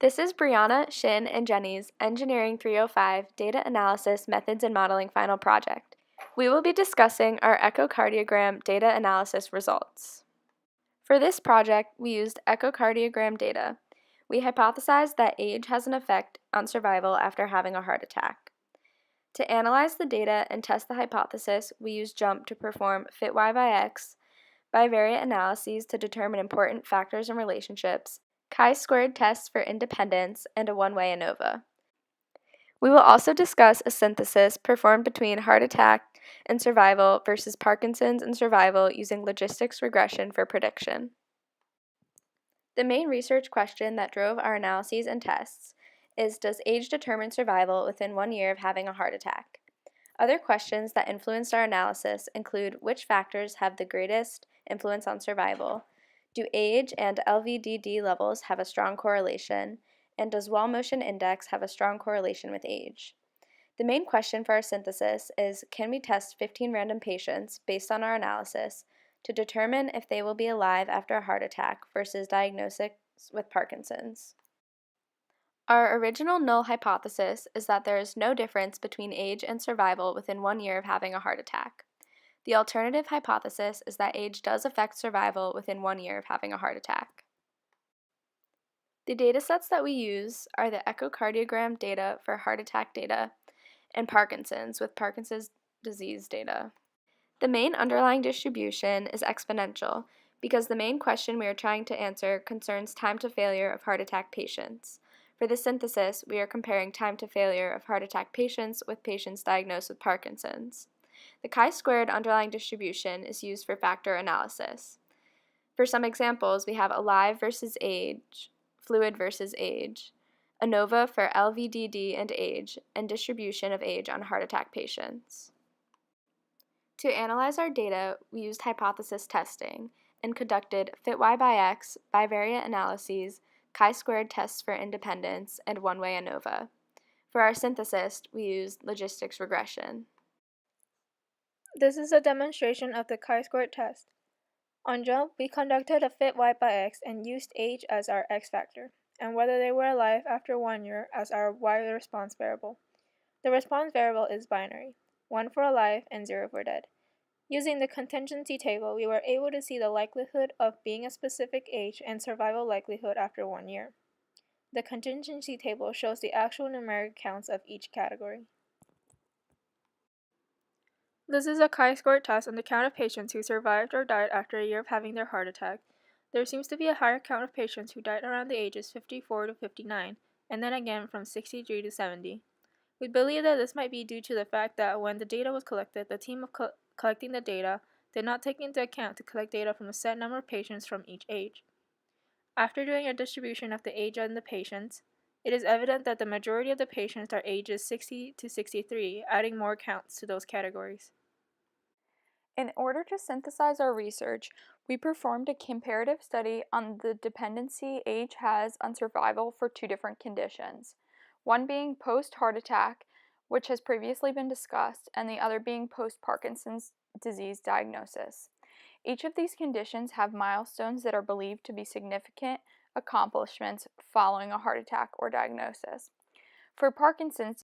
This is Brianna, Shin, and Jenny's Engineering 305 Data Analysis Methods and Modeling Final Project. We will be discussing our echocardiogram data analysis results. For this project, we used echocardiogram data. We hypothesized that age has an effect on survival after having a heart attack. To analyze the data and test the hypothesis, we used JUMP to perform fit Y by X, bivariate analyses to determine important factors and relationships, chi-squared tests for independence, and a one-way ANOVA. We will also discuss a synthesis performed between heart attack and survival versus Parkinson's and survival using logistics regression for prediction. The main research question that drove our analyses and tests is, does age determine survival within 1 year of having a heart attack? Other questions that influenced our analysis include which factors have the greatest influence on survival, do age and LVDD levels have a strong correlation, and does wall motion index have a strong correlation with age? The main question for our synthesis is, can we test 15 random patients based on our analysis to determine if they will be alive after a heart attack versus diagnosis with Parkinson's? Our original null hypothesis is that there is no difference between age and survival within 1 year of having a heart attack. The alternative hypothesis is that age does affect survival within 1 year of having a heart attack. The datasets that we use are the echocardiogram data for heart attack data and Parkinson's with Parkinson's disease data. The main underlying distribution is exponential because the main question we are trying to answer concerns time to failure of heart attack patients. For the synthesis, we are comparing time to failure of heart attack patients with patients diagnosed with Parkinson's. The chi-squared underlying distribution is used for factor analysis. For some examples, we have alive versus age, fluid versus age, ANOVA for LVDD and age, and distribution of age on heart attack patients. To analyze our data, we used hypothesis testing and conducted fit Y by X, bivariate analyses, chi-squared tests for independence, and one-way ANOVA. For our synthesis, we used logistics regression. This is a demonstration of the chi-squared test. On JUMP, we conducted a fit Y by X and used age as our X factor, and whether they were alive after 1 year as our Y response variable. The response variable is binary, 1 for alive and 0 for dead. Using the contingency table, we were able to see the likelihood of being a specific age and survival likelihood after 1 year. The contingency table shows the actual numeric counts of each category. This is a chi-squared test on the count of patients who survived or died after a year of having their heart attack. There seems to be a higher count of patients who died around the ages 54 to 59, and then again from 63 to 70. We believe that this might be due to the fact that when the data was collected, the team of collecting the data did not take into account to collect data from a set number of patients from each age. After doing a distribution of the age in the patients, it is evident that the majority of the patients are ages 60 to 63, adding more counts to those categories. In order to synthesize our research, we performed a comparative study on the dependency age has on survival for 2 different conditions, one being post-heart attack, which has previously been discussed, and the other being post-Parkinson's disease diagnosis. Each of these conditions have milestones that are believed to be significant accomplishments following a heart attack or diagnosis. For Parkinson's